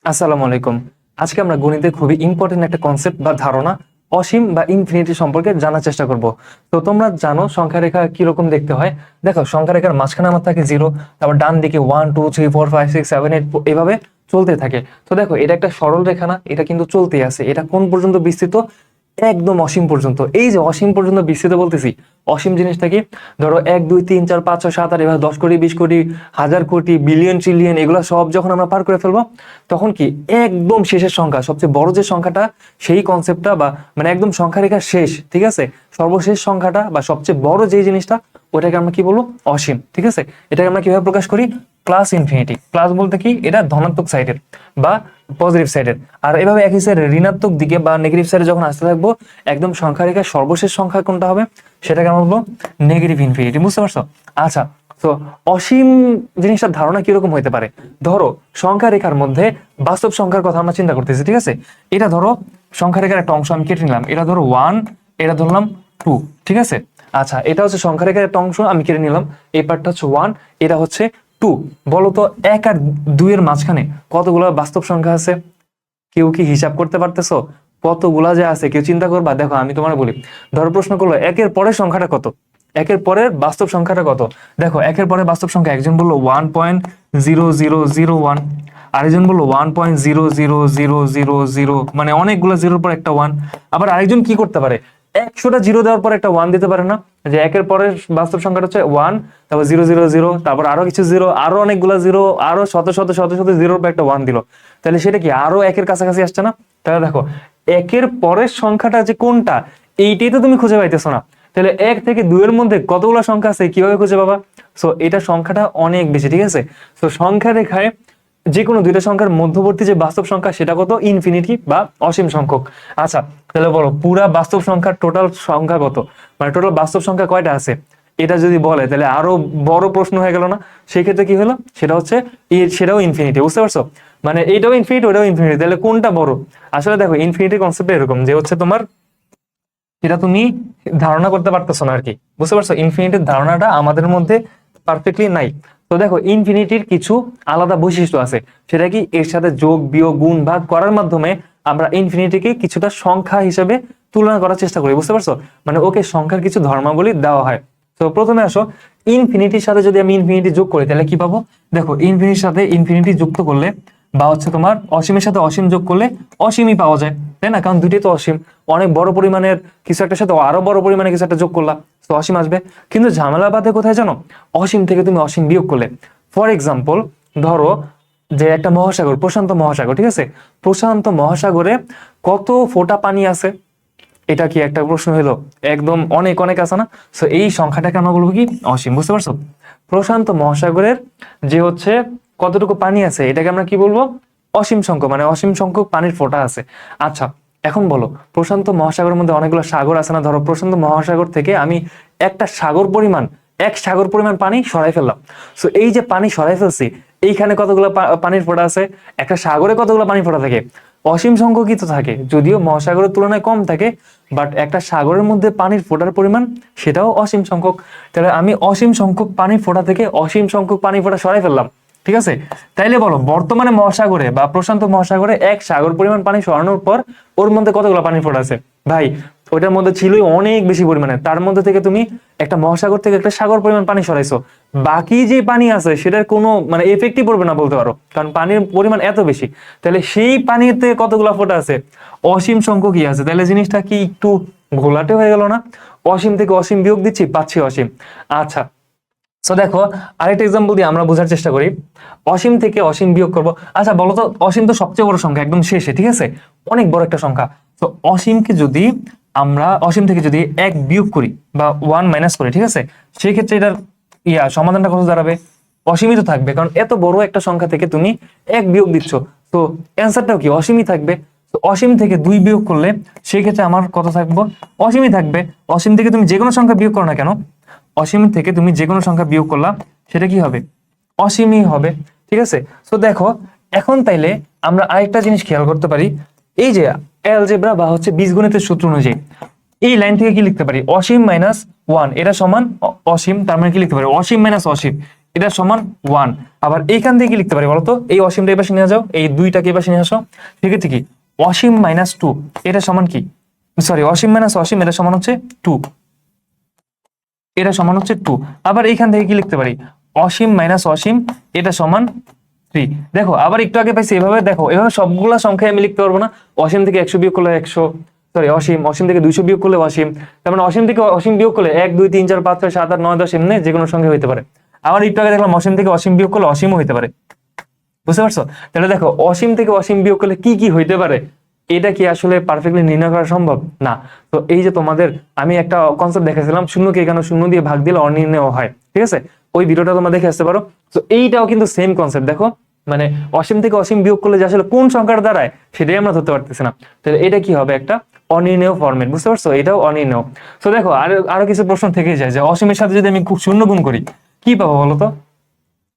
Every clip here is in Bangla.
আসসালামু আলাইকুম। আজকে আমরা গণিতের খুবই ইম্পর্টেন্ট একটা কনসেপ্ট বা ধারণা অসীম বা ইনফিনিটি সম্পর্কে জানার চেষ্টা করব। তো তোমরা জানো সংখ্যা রেখা কিরকম দেখতে হয়। দেখো সংখ্যা রেখার মাঝখানে আমার থাকে 0, তারপর ডান দিকে 1 2 3 4 5 6 7 8 এভাবে চলতে থাকে। তো দেখো এটা একটা সরল রেখা না, এটা কিন্তু চলতেই আছে। এটা কোন পর্যন্ত বিস্তৃত? একদম অসীম পর্যন্ত। এই যে অসীম পর্যন্ত বিস্তৃত বলতেছি, অসীম জিনিসটা কি? ধরো 1 2 3 4 5 6 7 8 এবার 10 কোটি 20 কোটি 1000 কোটি বিলিয়ন ট্রিলিয়ন এগুলো সব যখন আমরা পার করে ফেলবো, তখন কি একদম শেষের সংখ্যা, সবচেয়ে বড় যে সংখ্যাটা, সেই কনসেপ্টটা বা মানে একদম সংখ্যা রেখার শেষ, ঠিক আছে, সর্বশেষ সংখ্যাটা বা সবচেয়ে বড় যে জিনিসটা, ওটাকে আমরা কি বলবো? অসীম। ঠিক আছে, এটাকে আমরা কিভাবে প্রকাশ করি? Plus infinity. প্লাস বলতে কি, এটা ধনাত্মক সাইডের বা পজিটিভ সাইডের। আর এভাবে একই সাইডে ঋণাত্মক দিকে বা নেগেটিভ সাইডে যখন আসতে থাকবো, একদম সংখ্যা রেখার সর্বশেষ সংখ্যা কোনটা হবে সেটাকে আমরা বলবো নেগেটিভ ইনফিনিটি। বুঝতে পারছো? আচ্ছা, তো অসীম জিনিসটার ধারণা কিরকম হইতে পারে? ধরো সংখ্যা রেখার মধ্যে বাস্তব সংখ্যার কথা আমরা চিন্তা করতেছি, ঠিক আছে। এটা ধরো সংখ্যা রেখার একটা অংশ আমি কেটে নিলাম, এটা ধরো 1, এটা ধরলাম 2, ঠিক আছে। আচ্ছা, এটা হচ্ছে সংখ্যা রেখার একটা অংশ আমি কেটে নিলাম, এই পার্টটা হচ্ছে 1, এটা হচ্ছে 2। বলো তো 1 আর 2 এর মাঝখানে কতগুলো বাস্তব সংখ্যা আছে? কেউ কি হিসাব করতে পারতেছো কতগুলা যে আছে? কেউ চিন্তা করবা? দেখো আমি তোমার বলি, ধরো প্রশ্ন করলো একের পরের সংখ্যাটা কত, একের পরের বাস্তব সংখ্যাটা কত। দেখো একের পরে বাস্তব সংখ্যা, একজন বললো 1.0001, আরেকজন বললো 1.0000, মানে অনেকগুলো জিরোর পর একটা 1। আবার আরেকজন কি করতে পারে, 100টা জিরো দেওয়ার পর একটা 1 দিতে পারে না? যে একের পরের বাস্তব সংখ্যাটা হচ্ছে 1, তারপর 000, তারপর আরো কিছু জিরো, আরো অনেকগুলো জিরো, আরো শত শত শত শত জিরোর পর একটা 1 দিল। তাহলে সেটা কি আরো একের কাছাকাছি আসছে না? তাহলে দেখো একের পরের সংখ্যাটা যে কোনটা, এইটাই তো তুমি খুঁজে পাইতেছো না। তাহলে 1 থেকে 2 এর মধ্যে কতগুলো সংখ্যা আছে কিভাবে খুঁজে পাবা? সো এটা সংখ্যাটা অনেক বেশি, ঠিক আছে। সো সংখ্যা রেখায় যে কোনো দুইটা সংখ্যার মধ্যবর্তী যে বাস্তব সংখ্যা সেটা কত? ইনফিনিটি বা অসীম সংখ্যক। আচ্ছা, তাহলে বলো পুরা বাস্তব সংখ্যার টোটাল সংখ্যা কত, মানে টোটাল বাস্তব সংখ্যা কয়টা আছে? এটা যদি বলে তাহলে আরো বড় প্রশ্ন হয়ে গেল না? সেই ক্ষেত্রে কি হলো, সেটা হচ্ছে সেটাও ইনফিনিটি। বুঝতে পারছো? মানে এইটাও ইনফিনিটি, ওটাও ইনফিনিটি, তাহলে কোনটা বড়? আসলে দেখো ইনফিনিটি কনসেপ্ট এরকম যে হচ্ছে তোমার, এটা তুমি ধারণা করতে পারতেছো না আর কি। বুঝতে পারছো? ইনফিনিটির ধারণাটা আমাদের মধ্যে পারফেক্টলি নাই। তো দেখো ইনফিনিটির কিছু আলাদা বৈশিষ্ট্য আছে, সেটা কি? এর সাথে যোগ বিয়োগ গুণ ভাগ করার মাধ্যমে আমরা ইনফিনিটিকে কিছুটা সংখ্যা হিসেবে তুলনা করার চেষ্টা করি। বুঝতে পারছো? মানে ওকে সংখ্যার কিছু ধর্মাবলী দেওয়া হয়। তো প্রথমে আসো, ইনফিনিটির সাথে যদি আমি ইনফিনিটি যোগ করি তাহলে কি পাবো? দেখো ইনফিনিটির সাথে ইনফিনিটি যুক্ত করলে বা হচ্ছে তোমার অসীমের সাথে অসীম যোগ করলে অসীমই পাওয়া যায়, তাই না? কারণ দুইটাই তো অসীম। অনেক বড় পরিমাণের কিছু একটা সাথে আরো বড় পরিমাণে কিছু একটা যোগ করলা, তো অসীম আসবে। কিন্তু ঝামেলা বাদে কোথায় জানো? অসীম থেকে তুমি অসীম বিয়োগ করলে, ফর এক্সাম্পল ধরো যে একটা মহাসাগর, প্রশান্ত মহাসাগর, ঠিক আছে। প্রশান্ত মহাসাগরে কত ফোঁটা পানি আছে? এটা কি একটা প্রশ্ন হলো? একদম অনেক অনেক আছে না? সো এই সংখ্যাটাকে আমরা বলবো কি? অসীম। বুঝতে পারছো? প্রশান্ত মহাসাগরের যে হচ্ছে কতটুকু পানি আছে, এটাকে আমরা কি বলবো? অসীম সংখ্যক, মানে অসীম সংখ্যক পানির ফোঁটা আছে। আচ্ছা, এখন বলো প্রশান্ত মহাসাগরের মধ্যে অনেকগুলো সাগর আছে না? ধরো প্রশান্ত মহাসাগর থেকে আমি একটা সাগর পরিমাণ, এক সাগর পরিমাণ পানি সরাই ফেললাম। সো এই যে পানি সরাই ফেলছি, এইখানে কতগুলো পানির ফোঁটা আছে? একটা সাগরে কতগুলো পানির ফোঁটা থাকে? অসীম সংখ্যকই তো থাকে, যদিও মহাসাগরের তুলনায় কম থাকে, বাট একটা সাগরের মধ্যে পানির ফোঁটার পরিমাণ সেটাও অসীম সংখ্যক। তাহলে আমি অসীম সংখ্যক পানির ফোঁটা থেকে অসীম সংখ্যক পানির ফোঁটা সরাই ফেললাম, ঠিক আছে। তাইলে বলো বর্তমানে মহাসাগরে বা প্রশান্ত মহাসাগরে এক সাগর পরিমাণ পানি সরানোর পর ওর মধ্যে কতগুলো পানির ফোঁটা আছে? ভাই ওইটার মধ্যে ছিলই অনেক বেশি পরিমাণে। তার মধ্যে থেকে তুমি একটা মহাসাগর থেকে একটা সাগর পরিমাণ পানি সরাইছো, বাকি যে পানি আছে সেটার কোনো মানে এফেক্টই পড়বে না বলতে পারো, কারণ পানির পরিমাণ এত বেশি। তাহলে সেই পানিতে কতগুলো ফোঁটা আছে? অসীম সংখ্যকই আছে। তাহলে জিনিসটা কি একটু ঘোলাটে হয়ে গেল না? অসীম থেকে অসীম বিয়োগ দিচ্ছি, পাচ্ছি অসীম। আচ্ছা, তো দেখো আরেকটা এক্সাম্পল দিয়ে আমরা বোঝার চেষ্টা করি। অসীম থেকে অসীম বিয়োগ করব। আচ্ছা বলো তো, অসীম তো সবচেয়ে বড় সংখ্যা একদম শেষে, ঠিক আছে, অনেক বড় একটা সংখ্যা। তো অসীমকে যদি আমরা অসীম থেকে যদি 1 বিয়োগ করি বা 1 মাইনাস করি, ঠিক আছে, সেই ক্ষেত্রে এটার সমাধানটা কত দাঁড়াবে? অসীমই তো থাকবে, কারণ এত বড় একটা সংখ্যা থেকে তুমি 1 বিয়োগ দিচ্ছ, তো অ্যান্সারটাও কি? অসীমই থাকবে। তো অসীম থেকে 2 বিয়োগ করলে সেই ক্ষেত্রে আমার কত থাকবো? অসীমই থাকবে। অসীম থেকে তুমি যে কোনো সংখ্যা বিয়োগ করো না কেন, অসীম থেকে তুমি যে কোনো সংখ্যা বিয়োগ করলা, সেটা কি হবে? অসীমই হবে, ঠিক আছে। তো দেখো এখন তাইলে আমরা আরেকটা জিনিস খেয়াল করতে পারি, এই যে অ্যালজেব্রা বা হচ্ছে বীজগণিতের সূত্র অনুযায়ী এই লাইন থেকে কি লিখতে পারি? অসীম মাইনাস 1 এটা সমান অসীম, তার মানে কি লিখতে পারি? অসীম মাইনাস অসীম। এটা সমান 1। আবার এইখান থেকে কি লিখতে পারি বলতো, এই অসীমটা এই পাশে নিয়ে যাও, এই 2টাকে এই পাশে নিয়ে আসো, ঠিক আছে কি অসীম মাইনাস 2 এটা সমান কি, সরি অসীম মাইনাস অসীম এটা সমান হচ্ছে 2, এটা সমান হচ্ছে 2। আবার এইখান থেকে কি লিখতে পারি, অসীম মাইনাস অসীম এটা সমান 3। দেখো আবার একটু আগে পাইছি এভাবে, দেখো এভাবে সবগুলা সংখ্যায় আমি লিখতে পারবো না। অসীম থেকে 100 বিয়োগ করলে 100, সরি অসীম, অসীম থেকে 200 বিয়োগ করলে অসীম, তার মানে অসীম থেকে অসীম বিয়োগ করলে 1 2 3 4 5 6 7 8 9 10 এমনি যে কোনো সংখ্যা হইতে পারে। আবার একটু আগে দেখলাম অসীম থেকে অসীম বিয়োগ করলে অসীমও হইতে পারে, বুঝতে পারছো? তাহলে দেখো অসীম থেকে অসীম বিয়োগ করলে কি কি হইতে পারে, এটা কি আসলে পারফেক্টলি নির্ণয় করা সম্ভব না। তো এই যে তোমাদের আমি একটা কনসেপ্ট দেখাছিলাম, শূন্যকে এখানে শূন্য দিয়ে ভাগ দিলে অনির্ণয় হয়, ঠিক আছে, ওই ভিডিওটা তোমরা দেখে আসতে পারো। তো এইটাও কিন্তু সেম কনসেপ্ট, দেখো মানে অসীম থেকে অসীম বিয়োগ করলে যে আসলে কোন সংখ্যার দ্বারায় সেটাই আমরা ধরতে পারতেছি না। তাহলে এটা কি হবে, একটা অনির্ণয় ফরম্যাট, বুঝতে পারছো, এটাও অনির্ণয়। তো দেখো আরো কিছু প্রশ্ন থেকে যায় যে অসীমের সাথে যদি আমি খুব শূন্য গুণ করি কি পাবো বলতো?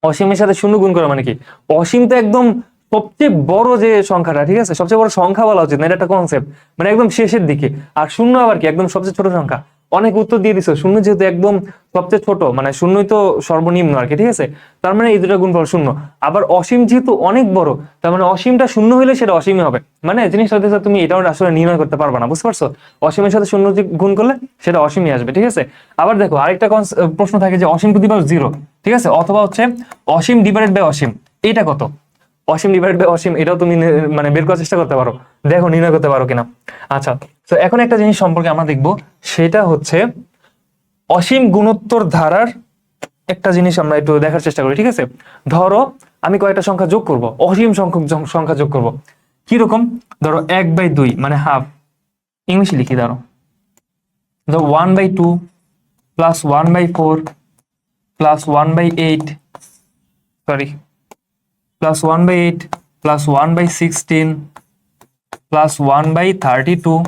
অসীমের সাথে শূন্য গুণ করা মানে কি, অসীম তো একদম সবচেয়ে বড় যে সংখ্যাটা, ঠিক আছে, সবচেয়ে বড় সংখ্যা বলা উচিত না, এটা একটা কনসেপ্ট, মানে একদম শেষের দিকে। আর শূন্য আবার কি, একদম সবচেয়ে ছোট সংখ্যা। অনেক উত্তর দিয়ে দিছো, শূন্য যেহেতু একদম সবচেয়ে ছোট, মানে শূন্যই তো সর্বনিম্ন আর কি, ঠিক আছে, তার মানে এই দুটা গুণফল শূন্য। আবার অসীম যেহেতু অনেক বড়, তার মানে অসীমটা শূন্য হলে সেটা অসীমই হবে, মানে জিনিসটা হচ্ছে তুমি এটাও আসলে নির্ণয় করতে পারবে না, বুঝতে পারছো? অসীমের সাথে শূন্য গুণ করলে সেটা অসীমই আসবে, ঠিক আছে। আবার দেখো আরেকটা প্রশ্ন থাকে যে অসীম টু দি পাওয়ার 0, ঠিক আছে, অথবা হচ্ছে অসীম ডিভাইডেড বাই অসীম, এটা কত? অসীম ডিভাইডেড বাই অসীম এটাও তুমি মানে বের করার চেষ্টা করতে পারো, দেখো নির্ণয় করতে পারো কিনা। আচ্ছা, তো এখন একটা জিনিস সম্পর্কে আমরা দেখবো, সেটা হচ্ছে অসীম গুণোত্তর ধারার একটা জিনিস আমরা একটু দেখার চেষ্টা করি, ঠিক আছে। ধরো আমি কয়েকটা সংখ্যা যোগ করব, অসীম সংখ্যক সংখ্যা যোগ করব, কিরকম? ধরো 1/2 মানে হাফ, ইংলিশে লিখি, ধরো 1/2 plus 1/4 plus 1/8, sorry plus 1/8 plus 1/16 plus 1/32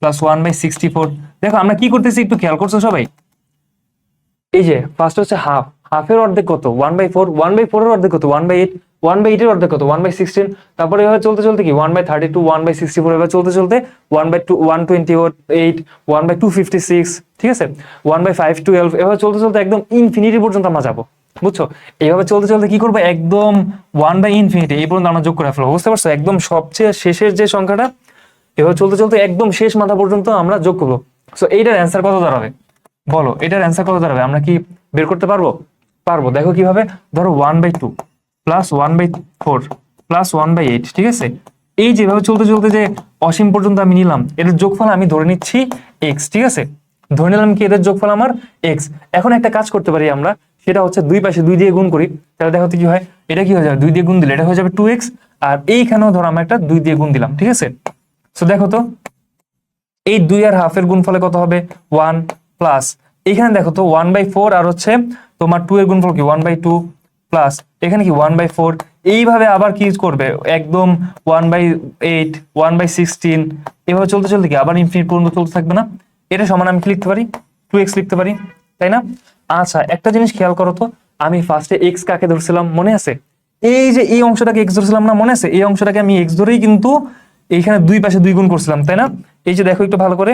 plus 1/64। দেখো আমরা কি করতেছি একটু খেয়াল করছো সবাই? এই যে ফার্স্ট হচ্ছে হাফ, হাফের অর্ধেক কত? 1/4, 1/4 এর অর্ধেক কত? 1/8, 1/8 এর অর্ধেক কত? 1/16, তারপরে এভাবে চলতে চলতে কি 1/32, 1/64, এভাবে চলতে চলতে 1/128, 1/256, ঠিক আছে, 1/512, এভাবে চলতে চলতে একদম ইনফিনিটি পর্যন্ত আমরা যাবো, বুঝছো? এইভাবে চলতে চলতে কি করবো, একদম 1/ইনফিনিটি এই পর্যন্ত আমরা যোগ করে ফেলবো, বুঝতে পারছো? একদম সবচেয়ে শেষের যে সংখ্যাটা, এভাবে চলতে চলতে একদম শেষ মাথা পর্যন্ত আমরা যোগ করবো। সো এইটার অ্যান্সার কত দাঁড়াবে বলো? এটার অ্যান্সার কত দাঁড়াবে? আমরা কি বের করতে পারবো? পারবো। দেখো কিভাবে, ধরো 1/2 প্লাস 1/4 প্লাস 1/8, ঠিক আছে, এই যেভাবে চলতে চলতে যে অসীম পর্যন্ত আমি নিলাম, এদের যোগফল আমি ধরে নিচ্ছি x, ঠিক আছে, ধরে নিলাম কি এদের যোগফল আমার x। এখন একটা কাজ করতে পারি আমরা, সেটা হচ্ছে দুই পাশে 2 দিয়ে গুণ করি, তাহলে দেখো তো কি হয়, এটা কি হয়ে যাবে, 2 দিয়ে গুণ দিলে এটা হয়ে যাবে 2x, আর এইখানেও ধরো আমরা একটা 2 দিয়ে গুণ দিলাম, ঠিক আছে। তো দেখো তো এই 2 আর হাফের গুণফলে কত হবে, 1 প্লাস এখানে দেখো তো 1/4 আর হচ্ছে তোমার 2 এর গুণফল কি 1/2 প্লাস এখানে কি 1/4, এইভাবে আবার কি করবে, একদম 1/8, 1/16, এভাবে চলতে চলতে কি আবার ইনফিনিট পর্যন্ত চলতে থাকবে না? এটা সমান আমি কি লিখতে পারি, 2x লিখতে পারি, তাই না? আচ্ছা একটা জিনিস খেয়াল করো তো, আমি ফার্স্টে x কাকে ধরছিলাম মনে আছে? এই যে এই অংশটাকে x ধরছিলাম না, মনে আছে? এই অংশটাকে আমি x ধরেই কিন্তু এইখানে দুই পাশে 2 গুণ করছিলাম, তাই না? এই যে দেখো একটু ভালো করে,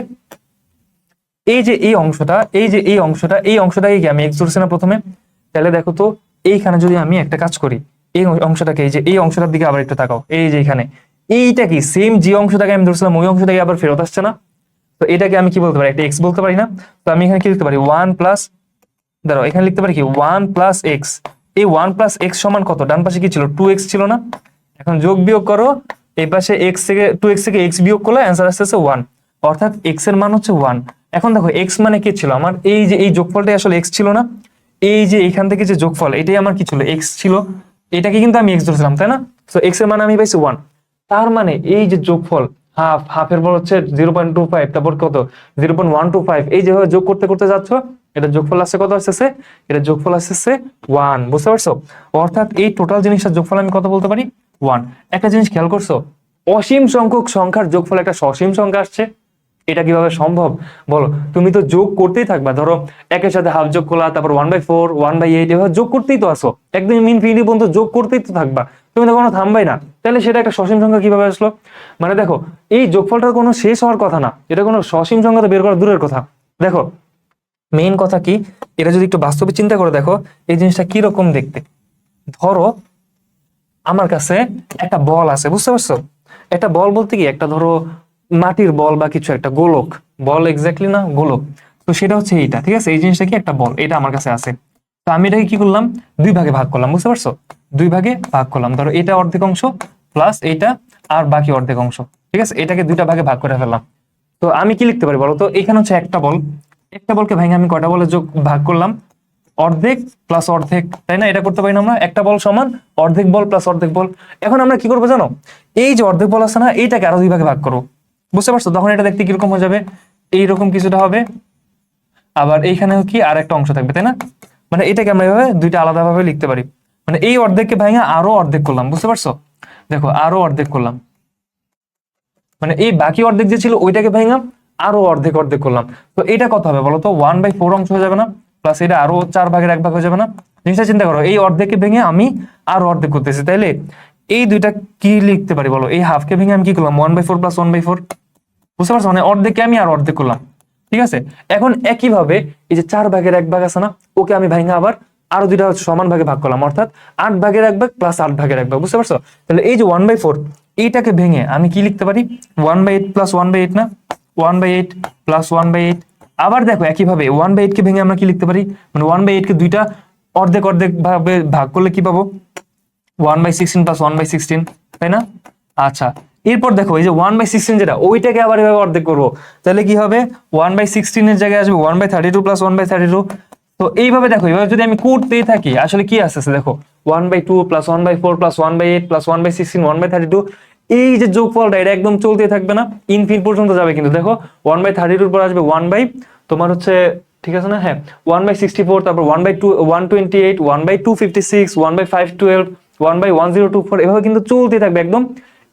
এই যে এই অংশটা, এই যে এই অংশটা, এই অংশটাকে কি আমি x ধরছি না প্রথমে? তাহলে দেখো তো এইখানে যদি আমি একটা কাজ করি, এই অংশটাকে, এই যে এই অংশটার দিকে আবার একটু তাকাও, এই যে এখানে এইটা কি সেম যে অংশটাকে আমি ধরছিলাম ওই অংশটাকে আবার ফেরত আসছে না? তো এটাকে আমি কি বলতে পারি, একটা x বলতে পারি না? তো আমি এখানে কি লিখতে পারি, 1 প্লাস, দাঁড়াও এখানে লিখতে পারি কি 1 প্লাস x। এই 1 প্লাস x সমান কত? ডান পাশে কি ছিল, 2x ছিল না? এখন যোগ বিয়োগ করো, এই পাশে x থেকে 2x থেকে x বিয়োগ করলে অ্যান্সার আসতেছে 1, অর্থাৎ x এর মান হচ্ছে 1। এখন দেখো x মানে কি ছিল আমার, এই যে এই যোগফলটাই আসলে x ছিল না? এই যে এখান থেকে যে যোগফল এটাই আমার কি ছিল, x ছিল, এটাকে কিন্তু আমি x ধরছিলাম, তাই না? তো x এর মান আমি পাইছি 1, তার মানে এই যে যোগফল হাফের পর হচ্ছে 0.25, তারপর কত 0.125, এই যেভাবে যোগ করতে করতে যাচ্ছ, এটা যোগফল আসছে কত আসছে, এটা যোগফল আসছে 1, বুঝতে পারছো? অর্থাৎ এই টোটাল জিনিসটার যোগফল আমি কত বলতে পারি, 1। একটা জিনিস খেয়াল করছো, অসীম সংখ্যক সংখ্যার যোগফল একটা সসীম সংখ্যা আসছে, এটা কিভাবে সম্ভব বলো? তুমি তো যোগ করতেই থাকবা, ধরো একের সাথে হাফ যোগ করলা, তারপর 1/4, 1/8, এভাবে যোগ করতেই তো আসো, একদম ইনফিনিটি পর্যন্ত যোগ করতেই তো থাকবা, তুমি তো কোনো থামবাই না, তাহলে সেটা একটা সসীম সংখ্যা কিভাবে আসলো? মানে দেখো এই যোগফলটার কোনো শেষ হওয়ার কথা না, এটা কোনো সসীম সংখ্যা তো বের করা দূরের কথা। দেখো মেইন কথা কি, এটা যদি একটু বাস্তবে চিন্তা করে দেখো এই জিনিসটা কিরকম দেখতে। ধরো আমার কাছে একটা বল আছে, বুঝতে পারছো? একটা বল বলতে কি, একটা ধরো মাটির বল বা কিছু একটা গোলক, বল এক্স্যাক্টলি না, গোলক। তো সেটা হচ্ছে এইটা, ঠিক আছে? এই জিনিসটা কি একটা বল, এটা আমার কাছে আছে। তো আমি এটাকে কি করলাম, দুই ভাগে ভাগ করলাম, বুঝতে পারছো? দুই ভাগে ভাগ করলাম, ধরো এটা অর্ধেক অংশ প্লাস এইটা আর বাকি অর্ধেক অংশ, ঠিক আছে? এটাকে দুইটা ভাগে ভাগ করে ফেললাম। তো আমি কি লিখতে পারি বলো তো? এখানে হচ্ছে একটা বল, একটা বলকে ভেঙে আমি কয়টা বলে যোগ ভাগ করলাম, অর্ধেক প্লাস অর্ধেক, তাই না? এটা করতে পারি না আমরা? একটা বল সমান অর্ধেক বল প্লাস অর্ধেক বল। এখন আমরা কি করবো জানো, এই যে অর্ধেক বল আছে না, এইটাকে আরো দুই ভাগে ভাগ করবো, বুঝতে পারছো? তখন এটা দেখতে কিরকম হয়ে যাবে, এইরকম কিছুটা হবে। আবার এইখানেও কি আর একটা অংশ থাকবে, তাই না? মানে এটাকে আমরা এভাবে দুইটা আলাদা ভাবে লিখতে পারি। মানে এই অর্ধেককে ভেঙে আরো অর্ধেক করলাম, বুঝতে পারছো? দেখো আরো অর্ধেক করলাম, মানে এই বাকি অর্ধেক যে ছিল ওইটাকে ভেঙলাম, আরো অর্ধেক অর্ধেক করলাম। তো এটা কত হবে বলো তো? 1/4 অংশ হয়ে যাবে না? প্লাস এটা আরো 4/1 হয়ে যাবে না? জিনিসটা চিন্তা করো, এই অর্ধেককে ভেঙে আমি আরো অর্ধেক করতেছি, তাইলে এই দুইটা কি লিখতে পারি বলো? এই হাফকে ভেঙে আমি কি করলাম, 1/4 প্লাস 1/4, বুঝতে পারছো? মানে অর্ধেককে আমি আর অর্ধেক করলাম, ঠিক আছে? এখন একইভাবে এই যে 4/1 আছে না, ওকে আমি ভাঙা আবার আরো দুইটা সমান ভাগে ভাগ করলাম, অর্থাৎ 8/1 প্লাস 8/1, বুঝতে পারছো? তাহলে এই যে 1/4, এইটাকে ভেঙে আমি কি লিখতে পারি, 1/8 প্লাস 1/8 না, 1/8 প্লাস 1/8। আবার দেখো একইভাবে 1/8 কে ভেঙে আমরা কি লিখতে পারি, মানে 1/8 কে দুইটা অর্ধেক অর্ধেক ভাবে ভাগ করলে কি পাবো, 1/16 প্লাস 1/16, তাই না? আচ্ছা, এরপর দেখো এই যে 1/16 যেটা, ওইটাকে আবার এভাবে অর্ধেক করবো, তাহলে কি হবে, 1/16 এর জায়গায় আসবে 1/32 প্লাস 1/32। তো এইভাবে দেখো, এইভাবে যদি আমি করতেই থাকি, আসলে কি আসতেছে দেখো, 1/2 প্লাস 1/4 প্লাস 1/8 প্লাস 1/16 1/32, এই যে যোগফলটা এটা একদম চলতে থাকবে না, ইনফিনিট পর্যন্ত যাবে। কিন্তু দেখো 1/32 পর আসবে 1 বাই তোমার হচ্ছে, ঠিক আছে না? হ্যাঁ, 1/64, তারপর 1/2 128, 1/256, 1/512, 1/1024, এভাবে কিন্তু চলতে থাকবে একদম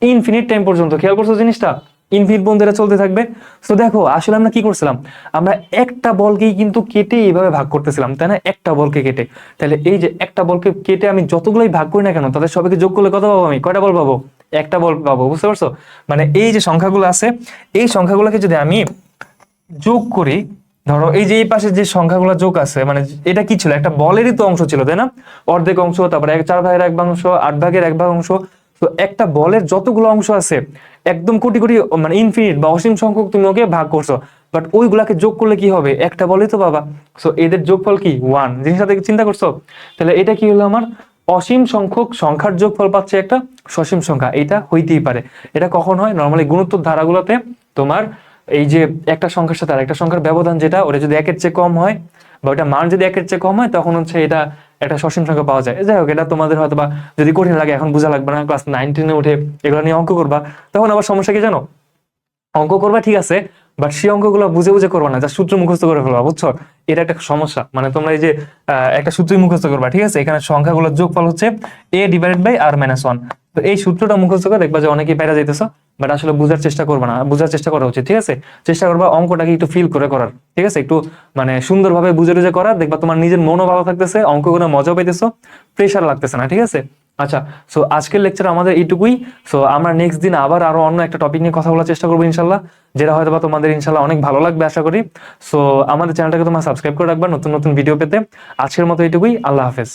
ইনফিনিট টাইম পর্যন্ত। খেয়াল করছো জিনিসটা? ইনফিনিট পর্যন্ত এটা চলতে থাকবে। তো দেখো আসলে আমরা কি করছিলাম, আমরা একটা বলকেই কিন্তু কেটে এইভাবে ভাগ করতেছিলাম, তাই না? একটা বলকে কেটে, তাহলে এই যে একটা বলকে কেটে আমি যতগুলোই ভাগ করি না কেন, তাদের সবাইকে যোগ করলে কত পাবো, আমি কয়টা বল পাবো, একটা বল পাবো, বুঝতে পারছো? মানে এই যে সংখ্যাগুলো আছে, এই সংখ্যাগুলোকে যদি আমি যোগ করি, ধরো এই যে এই পাশে যে সংখ্যাগুলো যোগ আছে, মানে এটা কি ছিল, একটা বলেরই তো অংশ ছিল, তাই না? অর্ধেক অংশ, তারপরে 4/1 8/1 তো একটা বলের যতগুলো অংশ আছে, একদম কোটি কোটি, মানে ইনফিনিট বা অসীম সংখ্যক তুমি ওকে ভাগ করছো, বাট ওইগুলাকে যোগ করলে কি হবে, একটা বলেই তো পাবা। সো এদের যোগফল কি 1, জিনিসটা থেকে চিন্তা করছো? তাহলে এটা কি হলো, আমার অসীম সংখ্যক সংখ্যার যোগফল পাচ্ছে একটা সসীম সংখ্যা। এটা হইতেই পারে। এটা কখন হয়, নর্মালি গুণোত্তর ধারাগুলোতে তোমার এই যে একটা সংখ্যার সাথে আর একটা সংখ্যার ব্যবধান যেটা, ওটা যদি একের চেয়ে কম হয় বা ওটা মান যদি একের চেয়ে কম হয়, তখন হচ্ছে এটা একটা সসীম সংখ্যা পাওয়া যায়। যাই হোক, এটা তোমাদের হয়তো বা যদি কঠিন লাগে, এখন বোঝা লাগবে না, ক্লাস 9-10 উঠে এগুলো নিয়ে অঙ্ক করবা, তখন আবার সমস্যা কি জানো, অঙ্ক করবা ঠিক আছে, বাট সেই অঙ্কগুলো বুঝে বুঝে করবা না, যা সূত্র মুখস্থ করে ফেলবা, বুঝছো? এটা একটা সমস্যা। মানে তোমরা এই যে একটা সূত্রই মুখস্থ করবা, ঠিক আছে? এখানে সংখ্যাগুলোর যোগফল হচ্ছে a/r-1। তো এই সূত্রটা মুখস্থ করে দেখবা যে অনেকেই বাইরে যাইতেছো, বাট আসলে বুঝার চেষ্টা করবা না, বুঝার চেষ্টা করা উচিত, ঠিক আছে? চেষ্টা করবা অঙ্কটাকে একটু ফিল করে করার, ঠিক আছে? একটু মানে সুন্দরভাবে বুঝে বুঝে করা, দেখবা তোমার নিজের মনও ভালো থাকতেছে, অঙ্কগুলো মজাও পাইতেছো, প্রেশার লাগতেছে না, ঠিক আছে? আচ্ছা, সো আজকের লেকচার আমাদের এইটুকুই। সো আমরা নেক্সট দিন আবার আরো অন্য একটা টপিক নিয়ে কথা বলার চেষ্টা করবো ইনশাল্লাহ, যেটা হয়তো বা তোমাদের ইনশাল্লাহ অনেক ভালো লাগবে আশা করি। সো আমাদের চ্যানেলটাকে তোমরা সাবস্ক্রাইব করে রাখবা নতুন নতুন ভিডিও পেতে। আজকের মতো এইটুকুই, আল্লাহ হাফেজ।